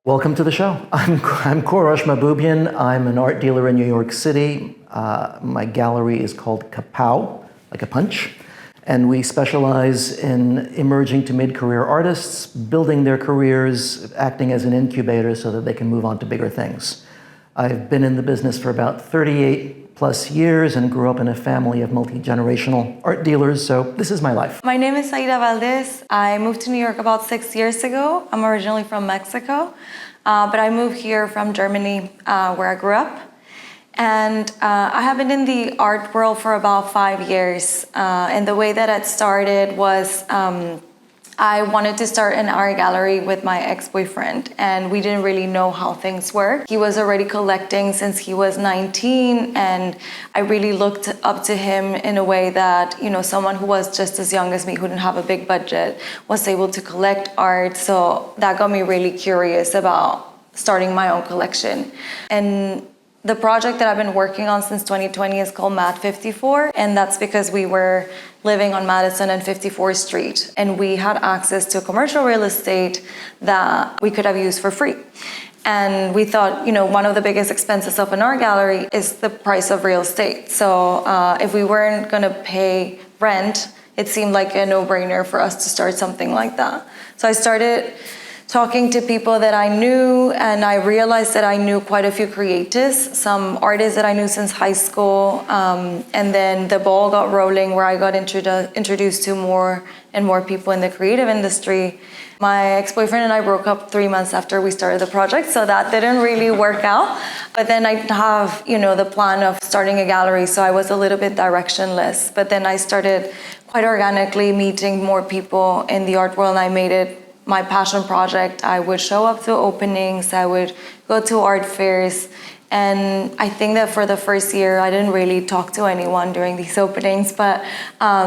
Welcome to the show. I'm Kourosh Mahboubian. I'm an art dealer in New York City. My gallery is called Kapow, like a punch. And we specialize in emerging to mid-career artists, building their careers, acting as an incubator so that they can move on to bigger things. I've been in the business for about 38 plus years and grew up in a family of multi-generational art dealers, so this is my life. My name is Aida Valdez. I moved to New York about 6 years ago. I'm originally from Mexico, but I moved here from Germany, where I grew up. And I have been in the art world for about 5 years. And the way that it started was I wanted to start an art gallery with my ex-boyfriend, and we didn't really know how things work. He was already collecting since he was 19, and I really looked up to him in a way that, you know, someone who was just as young as me, who didn't have a big budget, was able to collect art. So that got me really curious about starting my own collection. And the project that I've been working on since 2020 is called Mat 54, and that's because we were living on Madison and 54th Street, and we had access to commercial real estate that we could have used for free. And we thought, you know, one of the biggest expenses of an art gallery is the price of real estate. So if we weren't gonna pay rent, it seemed like a no-brainer for us to start something like that. So I started talking to people that I knew, and I realized that I knew quite a few creatives, some artists that I knew since high school, and then the ball got rolling where I got introduced to more and more people in the creative industry. My ex-boyfriend and I broke up 3 months after we started the project, so that didn't really work out. But then I have, you know, the plan of starting a gallery, so I was a little bit directionless. But then I started quite organically meeting more people in the art world, and I made it my passion project. I would show up to openings, I would go to art fairs, and I think that for the first year, I didn't really talk to anyone during these openings, but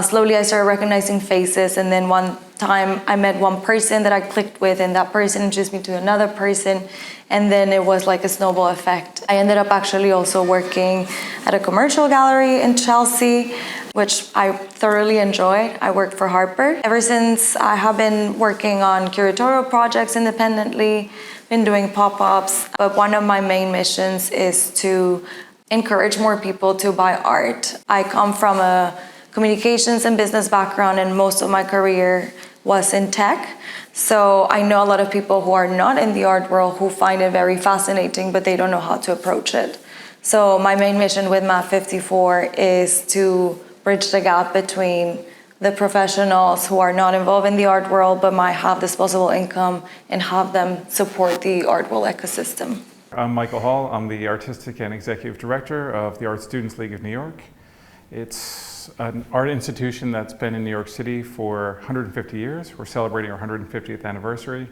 slowly I started recognizing faces, and then one time I met one person that I clicked with, and that person introduced me to another person, and then it was like a snowball effect. I ended up actually also working at a commercial gallery in Chelsea, which I thoroughly enjoyed. I worked for Harper. Ever since, I have been working on curatorial projects independently, been doing pop-ups, but one of my main missions is to encourage more people to buy art. I come from a communications and business background, and most of my career was in tech. So I know a lot of people who are not in the art world who find it very fascinating, but they don't know how to approach it. So my main mission with Mat 54 is to bridge the gap between the professionals who are not involved in the art world but might have disposable income, and have them support the art world ecosystem. I'm Michael Hall. I'm the Artistic and Executive Director of the Art Students League of New York. It's an art institution that's been in New York City for 150 years. We're celebrating our 150th anniversary.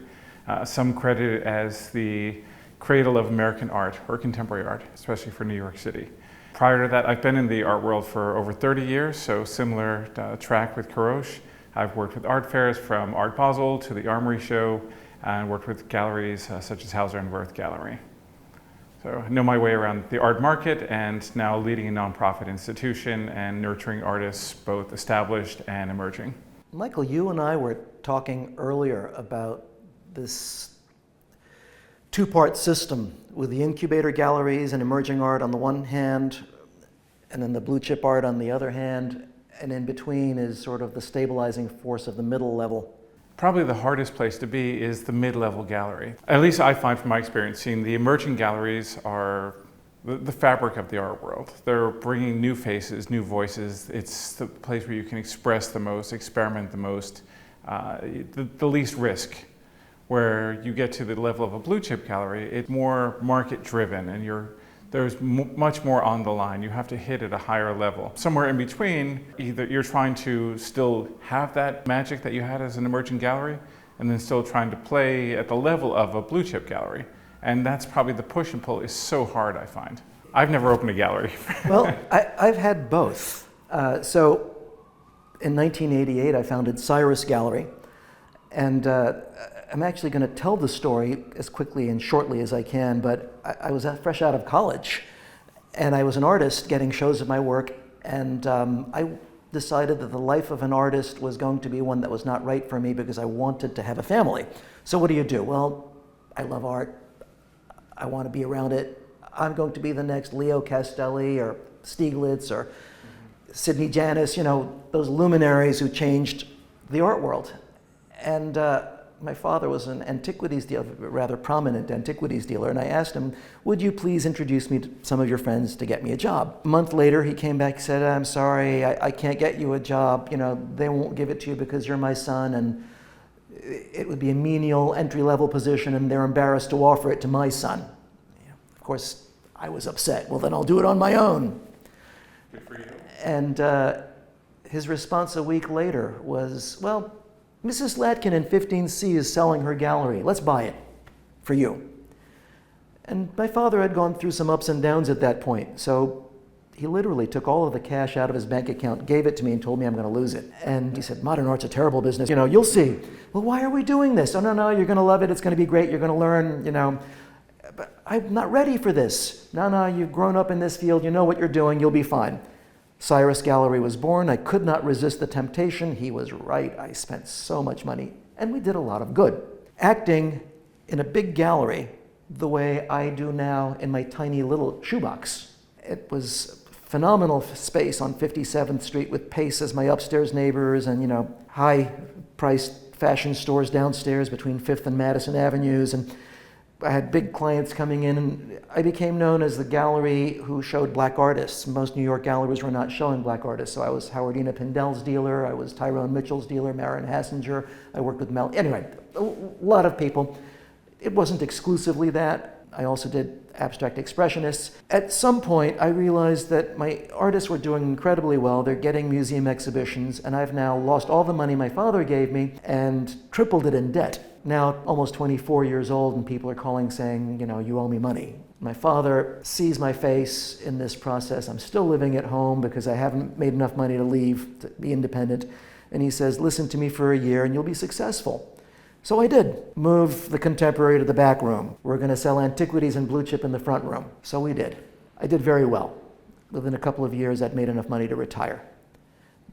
Some credit it as the cradle of American art, or contemporary art, especially for New York City. Prior to that, I've been in the art world for over 30 years, so similar track with Kourosh. I've worked with art fairs from Art Basel to the Armory Show, and worked with galleries such as Hauser and Wirth Gallery. So I know my way around the art market, and now leading a nonprofit institution and nurturing artists, both established and emerging. Michael, you and I were talking earlier about this two-part system with the incubator galleries and emerging art on the one hand, and then the blue chip art on the other hand, and in between is sort of the stabilizing force of the middle level. Probably the hardest place to be is the mid-level gallery. At least I find from my experience, seeing the emerging galleries are the fabric of the art world. They're bringing new faces, new voices. It's the place where you can express the most, experiment the most, the least risk. Where you get to the level of a blue chip gallery, it's more market driven, and there's much more on the line. You have to hit at a higher level. Somewhere in between, either you're trying to still have that magic that you had as an emerging gallery, and then still trying to play at the level of a blue chip gallery. And that's probably the push and pull is so hard, I find. I've never opened a gallery. Well, I've had both. So in 1988, I founded Cyrus Gallery, and I'm actually going to tell the story as quickly and shortly as I can, but I was fresh out of college, and I was an artist getting shows of my work, and I decided that the life of an artist was going to be one that was not right for me because I wanted to have a family. So what do? Well, I love art. I want to be around it. I'm going to be the next Leo Castelli or Stieglitz or Sidney Janis, you know, those luminaries who changed the art world. And my father was an antiquities dealer, a rather prominent antiquities dealer, and I asked him, would you please introduce me to some of your friends to get me a job? A month later, he came back and said, I'm sorry, I can't get you a job. You know, they won't give it to you because you're my son, and it would be a menial entry-level position, and they're embarrassed to offer it to my son. Of course, I was upset. Well, then I'll do it on my own. Good for you. And his response a week later was, well, Mrs. Latkin in 15C is selling her gallery. Let's buy it for you. And my father had gone through some ups and downs at that point. So he literally took all of the cash out of his bank account, gave it to me, and told me I'm going to lose it. And he said, modern art's a terrible business. You know, you'll see. Well, why are we doing this? Oh, no, you're going to love it. It's going to be great. You're going to learn, you know. But I'm not ready for this. No, you've grown up in this field. You know what you're doing. You'll be fine. Cyrus Gallery was born. I could not resist the temptation. He was right. I spent so much money, and we did a lot of good. Acting in a big gallery the way I do now in my tiny little shoebox. It was phenomenal space on 57th Street with Pace as my upstairs neighbors and, you know, high-priced fashion stores downstairs between 5th and Madison Avenues. And I had big clients coming in, and I became known as the gallery who showed black artists. Most New York galleries were not showing black artists, so I was Howardina Pindell's dealer, I was Tyrone Mitchell's dealer, Marin Hassinger, I worked with Mel. Anyway, a lot of people. It wasn't exclusively that. I also did abstract expressionists. At some point, I realized that my artists were doing incredibly well. They're getting museum exhibitions, and I've now lost all the money my father gave me and tripled it in debt. Now, almost 24 years old, and people are calling saying, you know, you owe me money. My father sees my face in this process. I'm still living at home because I haven't made enough money to leave, to be independent. And he says, listen to me for a year and you'll be successful. So I did. Move the contemporary to the back room. We're going to sell antiquities and blue chip in the front room. So we did. I did very well. Within a couple of years, I'd made enough money to retire.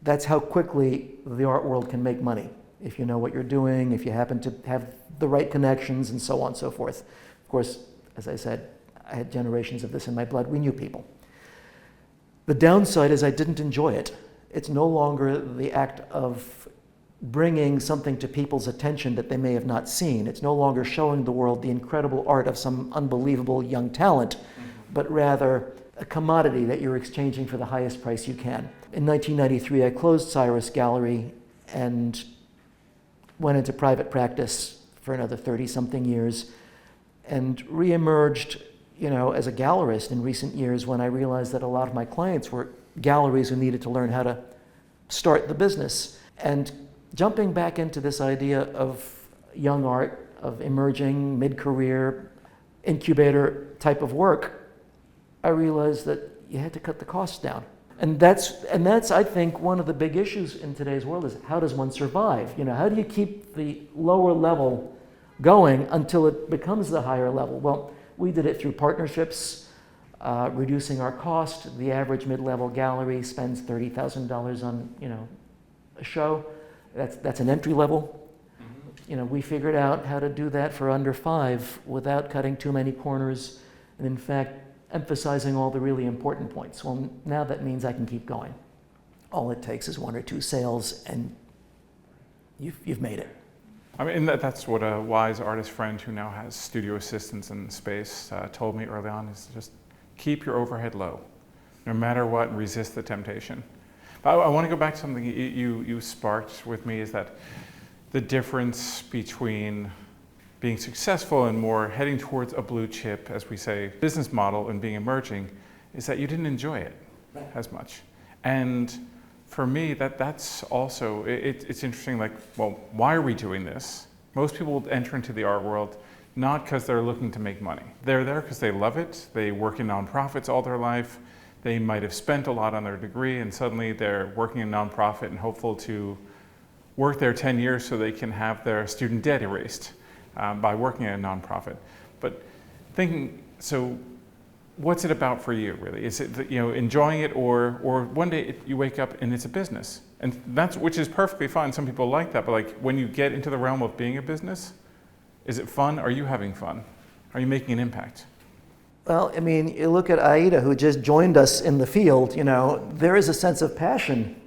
That's how quickly the art world can make money. If you know what you're doing, if you happen to have the right connections, and so on and so forth. Of course, as I said, I had generations of this in my blood. We knew people. The downside is I didn't enjoy it. It's no longer the act of bringing something to people's attention that they may have not seen. It's no longer showing the world the incredible art of some unbelievable young talent, but rather a commodity that you're exchanging for the highest price you can. In 1993, I closed Cyrus Gallery and went into private practice for another 30-something years and reemerged, you know, as a gallerist in recent years when I realized that a lot of my clients were galleries who needed to learn how to start the business. And jumping back into this idea of young art, of emerging, mid-career, incubator type of work, I realized that you had to cut the costs down. And that's, I think, one of the big issues in today's world is how does one survive? You know, how do you keep the lower level going until it becomes the higher level? Well, we did it through partnerships, reducing our cost. The average mid-level gallery spends $30,000 on, you know, a show. That's an entry level. You know, we figured out how to do that for under $5 without cutting too many corners, and in fact, emphasizing all the really important points. Well, now that means I can keep going. All it takes is 1 or 2 sales, and you've made it. I mean, that's what a wise artist friend who now has studio assistants in space told me early on, is just keep your overhead low, no matter what, and resist the temptation. But I want to go back to something you sparked with me, is that the difference between being successful and more heading towards a blue chip, as we say, business model and being emerging, is that you didn't enjoy it as much. And for me, that's also, it's interesting, like, well, why are we doing this? Most people enter into the art world not because they're looking to make money. They're there because they love it. They work in nonprofits all their life. They might have spent a lot on their degree, and suddenly they're working in nonprofit and hopeful to work there 10 years so they can have their student debt erased by working at a nonprofit. But thinking, so what's it about for you, really? Is it, you know, enjoying it, or one day you wake up and it's a business? And that's, which is perfectly fine. Some people like that, but like when you get into the realm of being a business, is it fun? Are you having fun? Are you making an impact? Well, I mean, you look at Aida, who just joined us in the field, there is a sense of passion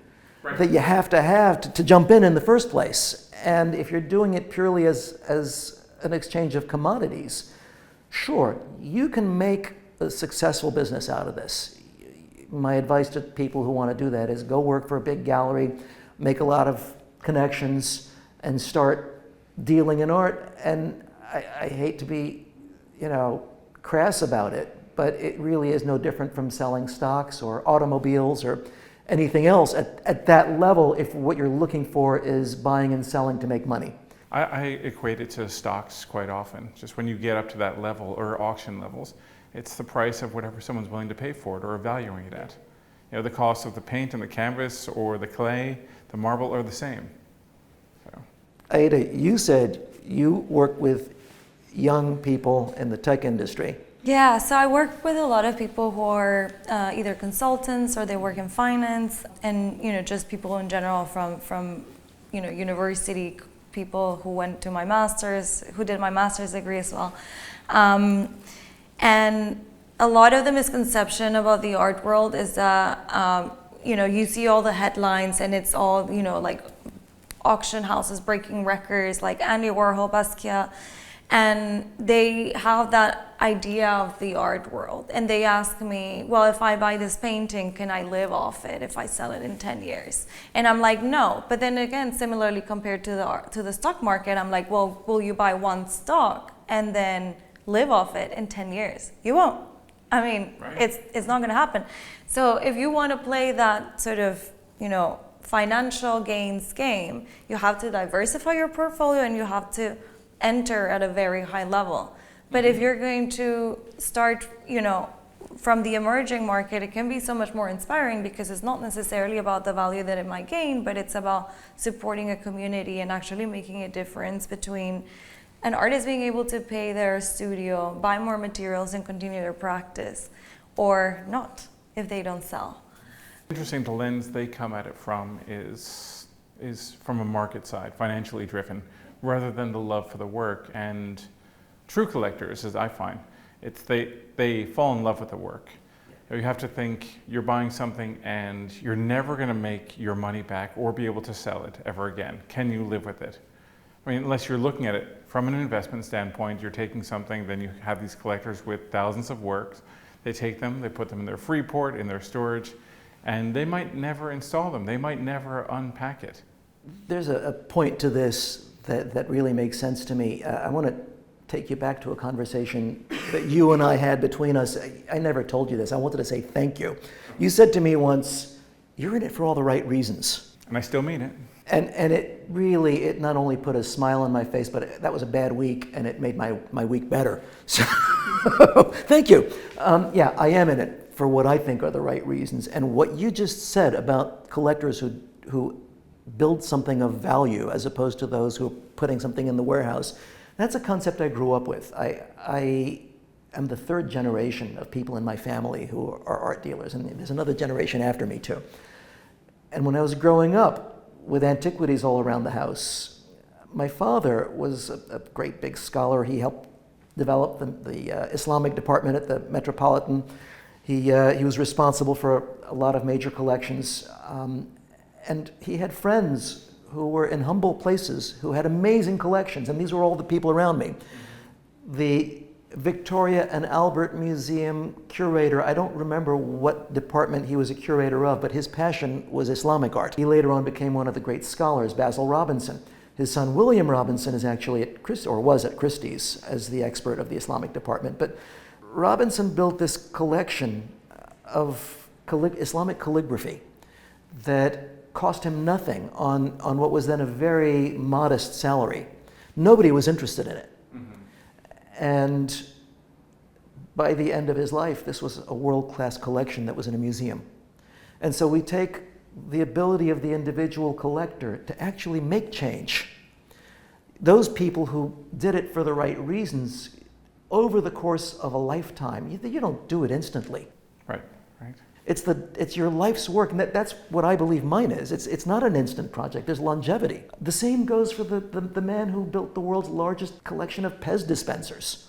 that you have to jump in the first place. And if you're doing it purely as an exchange of commodities, sure, you can make a successful business out of this. My advice to people who want to do that is go work for a big gallery, make a lot of connections, and start dealing in art. And I hate to be, crass about it, but it really is no different from selling stocks or automobiles or anything else at that level if what you're looking for is buying and selling to make money. I equate it to stocks quite often. Just when you get up to that level or auction levels, it's the price of whatever someone's willing to pay for it or valuing it at. The cost of the paint and the canvas or the clay, the marble are the same. So. Aida, you said you work with young people in the tech industry. Yeah, so I work with a lot of people who are either consultants or they work in finance, and just people in general from university people who went to my master's, who did my master's degree as well. And a lot of the misconception about the art world is that you see all the headlines and it's all like auction houses breaking records like Andy Warhol, Basquiat. And they have that idea of the art world. And they ask me, well, if I buy this painting, can I live off it if I sell it in 10 years? And I'm like, no. But then again, similarly compared to the stock market, I'm like, well, will you buy one stock and then live off it in 10 years? You won't. I mean, right. It's not going to happen. So if you want to play that sort of, financial gains game, you have to diversify your portfolio and you have to enter at a very high level. But if you're going to start, from the emerging market, it can be so much more inspiring because it's not necessarily about the value that it might gain, but it's about supporting a community and actually making a difference between an artist being able to pay their studio, buy more materials and continue their practice, or not if they don't sell. Interesting, the lens they come at it from is from a market side, financially driven, rather than the love for the work. And true collectors, as I find, they fall in love with the work. You have to think you're buying something and you're never going to make your money back or be able to sell it ever again. Can you live with it? I mean, unless you're looking at it from an investment standpoint, you're taking something, then you have these collectors with thousands of works. They take them, they put them in their Freeport, in their storage, and they might never install them. They might never unpack it. There's a point to this that really makes sense to me. I want to take you back to a conversation that you and I had between us. I never told you this. I wanted to say thank you. You said to me once, you're in it for all the right reasons. And I still mean it. And it really, it not only put a smile on my face, but that was a bad week and it made my week better. So thank you. Yeah, I am in it for what I think are the right reasons. And what you just said about collectors who build something of value as opposed to those who are putting something in the warehouse, that's a concept I grew up with. I am the third generation of people in my family who are art dealers, and there's another generation after me too. And when I was growing up with antiquities all around the house, my father was a great big scholar. He helped develop the Islamic department at the Metropolitan. He was responsible for a lot of major collections. And he had friends who were in humble places who had amazing collections, and these were all the people around me. The Victoria and Albert Museum curator, I don't remember what department he was a curator of, but his passion was Islamic art. He later on became one of the great scholars, Basil Robinson. His son William Robinson is actually was at Christie's as the expert of the Islamic department. But Robinson built this collection of Islamic calligraphy that cost him nothing on what was then a very modest salary. Nobody was interested in it. Mm-hmm. And by the end of his life, this was a world-class collection that was in a museum. And so we take the ability of the individual collector to actually make change. Those people who did it for the right reasons over the course of a lifetime, you don't do it instantly. Right, right. It's your life's work, and that's what I believe mine is. It's not an instant project. There's longevity. The same goes for the man who built the world's largest collection of Pez dispensers.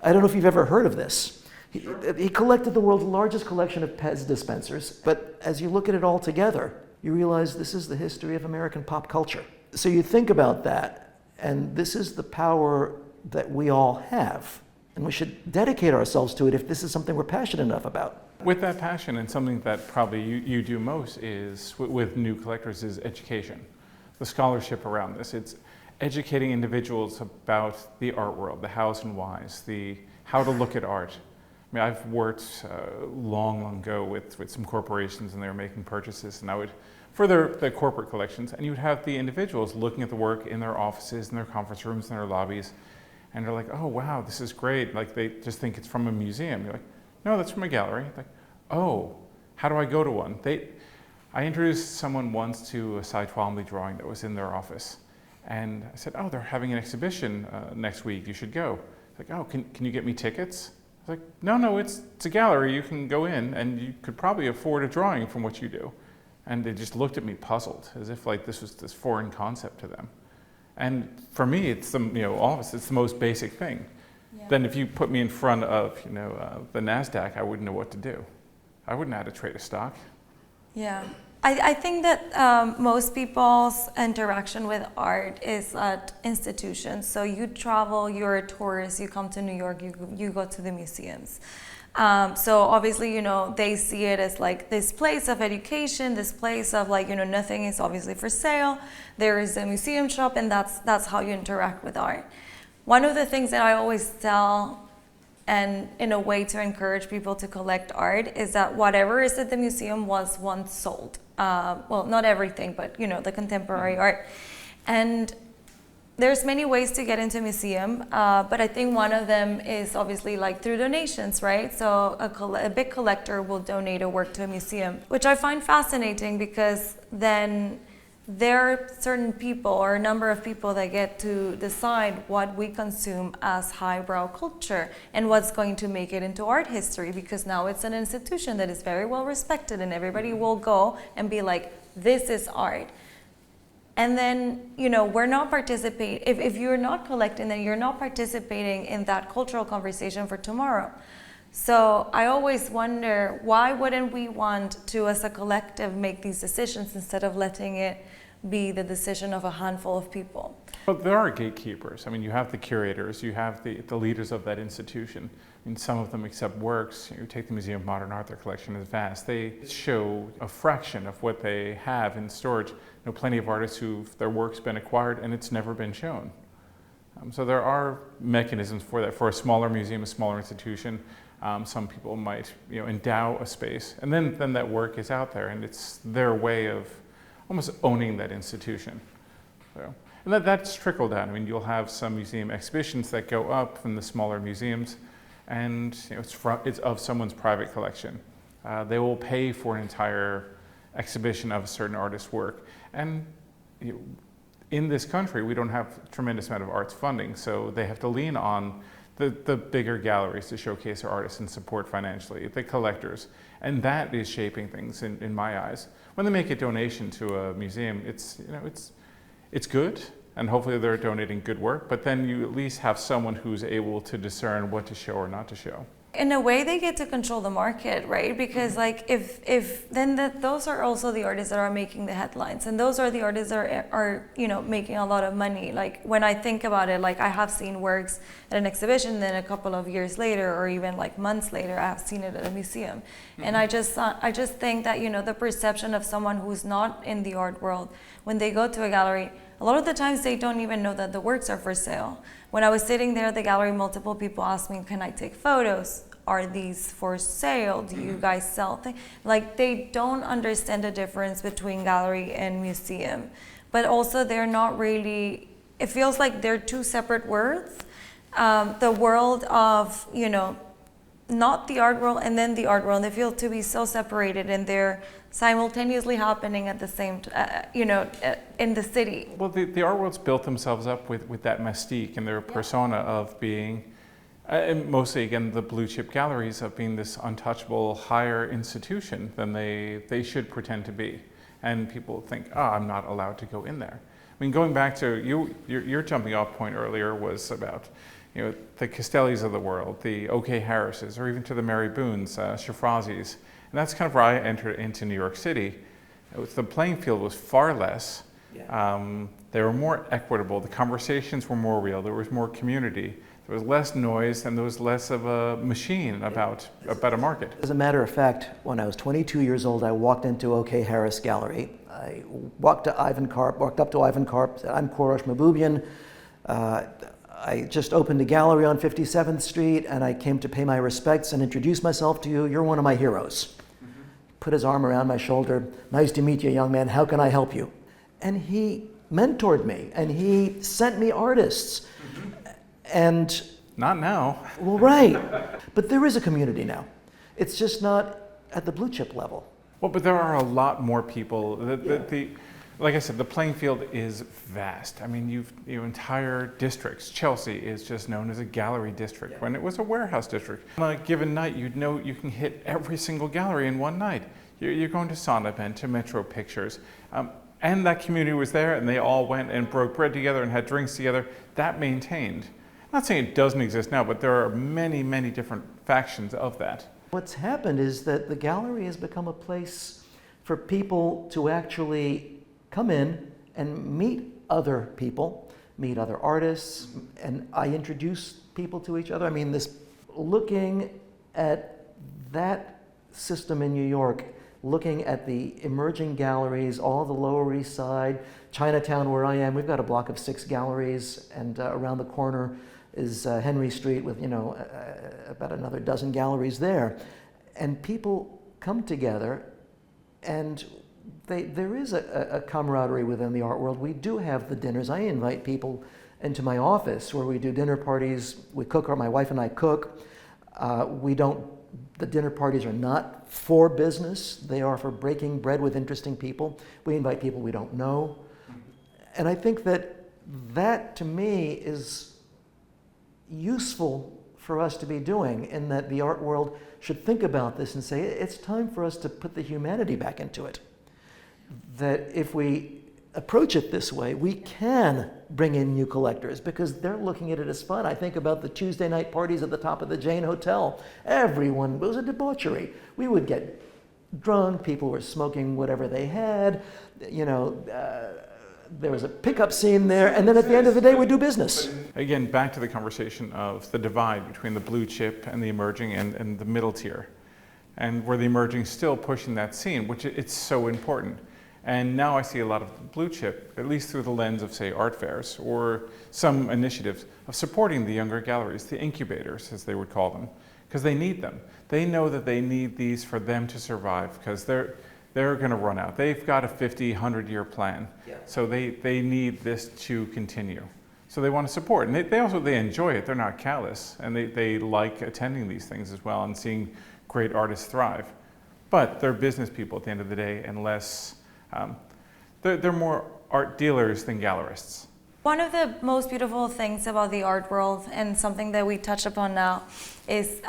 I don't know if you've ever heard of this. He collected the world's largest collection of Pez dispensers, but as you look at it all together, you realize this is the history of American pop culture. So you think about that, and this is the power that we all have, and we should dedicate ourselves to it if this is something we're passionate enough about. With that passion, and something that probably you do most is, with new collectors, is education. The scholarship around this. It's educating individuals about the art world, the hows and whys, the how to look at art. I mean, I've worked long ago with some corporations, and they were making purchases, and I would, for their corporate collections, and you would have the individuals looking at the work in their offices, in their conference rooms, in their lobbies, and they're like, oh wow, this is great. Like, they just think it's from a museum. You're like, no, that's from a gallery. Like, oh, how do I go to one? I introduced someone once to a Cy Twombly drawing that was in their office. And I said, oh, they're having an exhibition next week, you should go. Like, oh, can you get me tickets? I was like, no, it's a gallery, you can go in, and you could probably afford a drawing from what you do. And they just looked at me puzzled, as if like this was this foreign concept to them. And for me, it's all of us, it's the most basic thing. Yeah. Then if you put me in front of, the NASDAQ, I wouldn't know what to do. I wouldn't know how to trade a stock. Yeah. I think that most people's interaction with art is at institutions. So you travel, you're a tourist, you come to New York, you go to the museums. So obviously, they see it as like this place of education, this place of like, nothing is obviously for sale. There is a museum shop, and that's how you interact with art. One of the things that I always tell, and in a way to encourage people to collect art, is that whatever is at the museum was once sold. Well, not everything, but the contemporary art. And there's many ways to get into a museum, but I think one of them is obviously like through donations, right? So a big collector will donate a work to a museum, which I find fascinating, because then there are certain people, or a number of people, that get to decide what we consume as highbrow culture and what's going to make it into art history, because now it's an institution that is very well respected, and everybody will go and be like, this is art. And then, we're not participating. If you're not collecting, then you're not participating in that cultural conversation for tomorrow. So I always wonder, why wouldn't we want to, as a collective, make these decisions instead of letting it be the decision of a handful of people? Well, there are gatekeepers. I mean, you have the curators, you have the leaders of that institution. I mean, some of them accept works. You take the Museum of Modern Art, their collection is vast. They show a fraction of what they have in storage. Plenty of artists their work's been acquired and it's never been shown. So there are mechanisms for that. For a smaller museum, a smaller institution, some people might endow a space, and then that work is out there, and it's their way of almost owning that institution. So, and that's trickled down. I mean, you'll have some museum exhibitions that go up from the smaller museums, and it's of someone's private collection. They will pay for an entire exhibition of a certain artist's work, and in this country we don't have a tremendous amount of arts funding, so they have to lean on the bigger galleries to showcase their artists and support financially the collectors, and that is shaping things in my eyes. When they make a donation to a museum, it's good, and hopefully they're donating good work, but then you at least have someone who's able to discern what to show or not to show. In a way, they get to control the market, right? Because like if then those are also the artists that are making the headlines, and those are the artists that are making a lot of money. Like, when I think about it, like, I have seen works at an exhibition, then a couple of years later, or even like months later, I have seen it at a museum. Mm-hmm. And I just think that the perception of someone who's not in the art world, when they go to a gallery, a lot of the times they don't even know that the works are for sale. When I was sitting there at the gallery, multiple people asked me, can I take photos? Are these for sale? Do you guys sell things? Like, they don't understand the difference between gallery and museum. But also, they're not really, it feels like they're two separate worlds. The world of, not the art world, and then the art world. They feel to be so separated, and they're simultaneously happening at the same, in the city. Well, the art world's built themselves up with that mystique and their persona of being, and mostly again the blue chip galleries, of being this untouchable higher institution than they should pretend to be. And people think, oh, I'm not allowed to go in there. I mean, going back to your jumping off point earlier was about, the Castellis of the world, the O.K. Harrises, or even to the Mary Boones, Shafrazis. And that's kind of where I entered into New York City. The playing field was far less. They were more equitable. The conversations were more real. There was more community. There was less noise, and there was less of a machine about a market. As a matter of fact, when I was 22 years old, I walked into O.K. Harris Gallery. I walked up to Ivan Karp, said, "I'm Kourosh Mahboubian. I just opened a gallery on 57th Street, and I came to pay my respects and introduce myself to you. You're one of my heroes." Put his arm around my shoulder. "Nice to meet you, young man. How can I help you?" And he mentored me, and he sent me artists. And not now. Well, right. But there is a community now. It's just not at the blue chip level. Well, but there are a lot more people. Like I said, the playing field is vast. I mean, your entire districts. Chelsea is just known as a gallery district when it was a warehouse district. On a given night, you can hit every single gallery in one night. You're going to Sondapen, to Metro Pictures. And that community was there, and they all went and broke bread together and had drinks together. That maintained. I'm not saying it doesn't exist now, but there are many, many different factions of that. What's happened is that the gallery has become a place for people to actually come in and meet other people, meet other artists, and I introduce people to each other. I mean, looking at that system in New York, looking at the emerging galleries, all the Lower East Side, Chinatown where I am, we've got a block of 6 galleries, and around the corner is Henry Street with, about another dozen galleries there. And people come together, and there is a camaraderie within the art world. We do have the dinners. I invite people into my office where we do dinner parties. We cook, or my wife and I cook. The dinner parties are not for business. They are for breaking bread with interesting people. We invite people we don't know. And I think that to me is useful for us to be doing, in that the art world should think about this and say, it's time for us to put the humanity back into it. That if we approach it this way, we can bring in new collectors because they're looking at it as fun. I think about the Tuesday night parties at the top of the Jane Hotel. It was a debauchery. We would get drunk, people were smoking whatever they had, there was a pickup scene there, and then at the end of the day, we do business. Again, back to the conversation of the divide between the blue chip and the emerging and the middle tier, and where the emerging still pushing that scene, which it's so important. And now I see a lot of the blue chip, at least through the lens of, say, art fairs or some initiatives of supporting the younger galleries, the incubators, as they would call them, because they need them. They know that they need these for them to survive, because they're going to run out. They've got a 50, 100-year plan. Yeah. So they need this to continue. So they want to support. And they enjoy it. They're not callous. And they like attending these things as well and seeing great artists thrive. But they're business people at the end of the day, and less, they're more art dealers than gallerists. One of the most beautiful things about the art world, and something that we touch upon now, is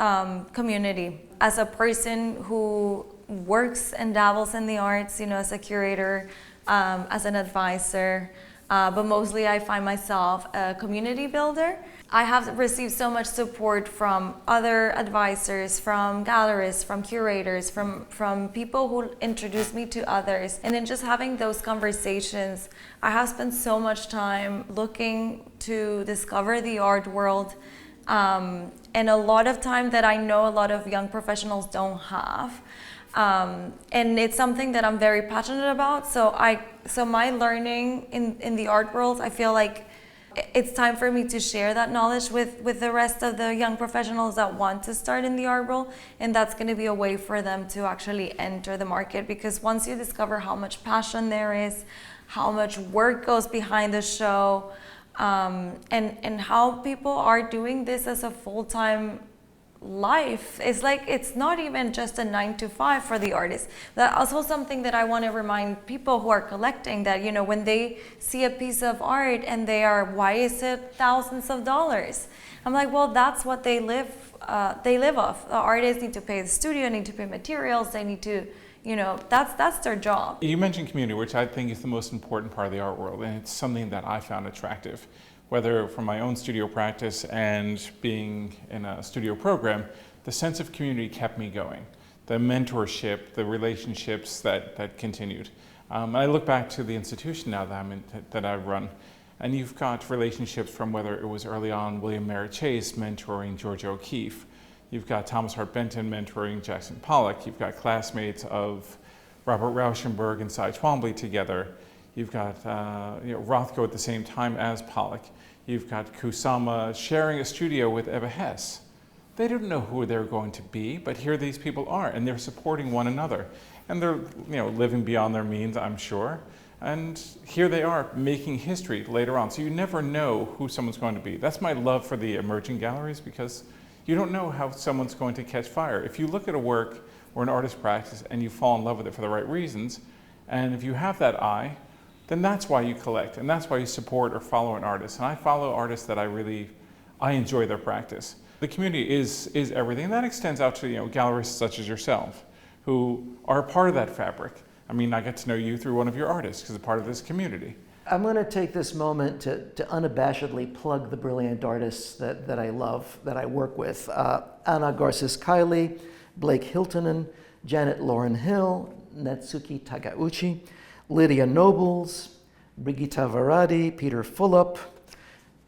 community. As a person who works and dabbles in the arts, as a curator, as an advisor, but mostly I find myself a community builder. I have received so much support from other advisors, from gallerists, from curators, from people who introduce me to others. And in just having those conversations, I have spent so much time looking to discover the art world, and a lot of time that I know a lot of young professionals don't have. And it's something that I'm very passionate about. So my learning in the art world, I feel like it's time for me to share that knowledge with the rest of the young professionals that want to start in the art world. And that's going to be a way for them to actually enter the market, because once you discover how much passion there is, how much work goes behind the show, and how people are doing this as a full-time life. It's not even just a 9-to-5 for the artist. That's also something that I want to remind people who are collecting, that when they see a piece of art and why is it thousands of dollars? I'm like, well, that's what they live off. The artists need to pay the studio, need to pay materials, they need to that's their job. You mentioned community, which I think is the most important part of the art world, and it's something that I found attractive. Whether from my own studio practice and being in a studio program, the sense of community kept me going. The mentorship, the relationships that continued. I look back to the institution now that I run, and you've got relationships from whether it was early on William Merritt Chase mentoring Georgia O'Keeffe, you've got Thomas Hart Benton mentoring Jackson Pollock, you've got classmates of Robert Rauschenberg and Cy Twombly together, you've got Rothko at the same time as Pollock, you've got Kusama sharing a studio with Eva Hess. They didn't know who they were going to be, but here these people are, and they're supporting one another. And they're living beyond their means, I'm sure. And here they are making history later on. So you never know who someone's going to be. That's my love for the emerging galleries, because you don't know how someone's going to catch fire. If you look at a work or an artist's practice and you fall in love with it for the right reasons, and if you have that eye, then that's why you collect, and that's why you support or follow an artist. And I follow artists that I enjoy their practice. The community is everything, and that extends out to gallerists such as yourself, who are a part of that fabric. I mean, I get to know you through one of your artists because it's part of this community. I'm going to take this moment to unabashedly plug the brilliant artists that I love, that I work with. Anna Garces-Kiley, Blake Hiltonen, Janet Lauren Hill, Natsuki Tagauchi, Lydia Nobles, Brigitta Varadi, Peter Fulop,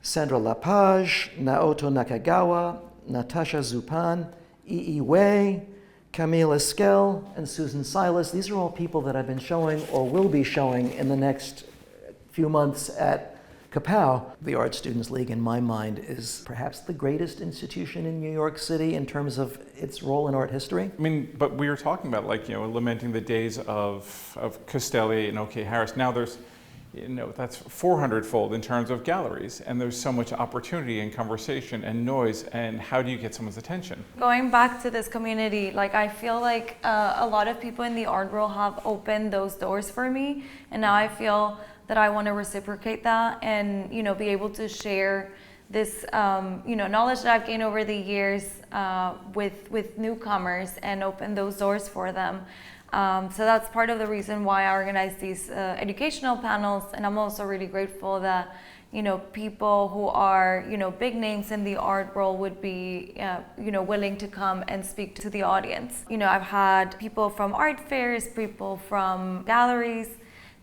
Sandra Lapage, Naoto Nakagawa, Natasha Zupan, E.E. Wei, Camille Esquel, and Susan Silas. These are all people that I've been showing or will be showing in the next few months at Kapow. The Art Students League, in my mind, is perhaps the greatest institution in New York City in terms of its role in art history. I mean, but we were talking about lamenting the days of Costelli and O.K. Harris. Now there's that's 400-fold in terms of galleries, and there's so much opportunity and conversation and noise, and how do you get someone's attention? Going back to this community, I feel like a lot of people in the art world have opened those doors for me, and now I feel that I want to reciprocate that and be able to share this knowledge that I've gained over the years with newcomers and open those doors for them. So that's part of the reason why I organize these educational panels, and I'm also really grateful that people who are big names in the art world would be willing to come and speak to the audience. I've had people from art fairs, people from galleries,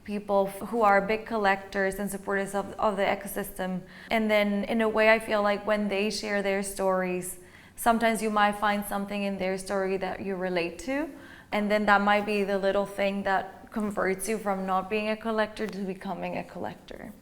people who are big collectors and supporters of the ecosystem, and then in a way I feel like when they share their stories, sometimes you might find something in their story that you relate to. And then that might be the little thing that converts you from not being a collector to becoming a collector.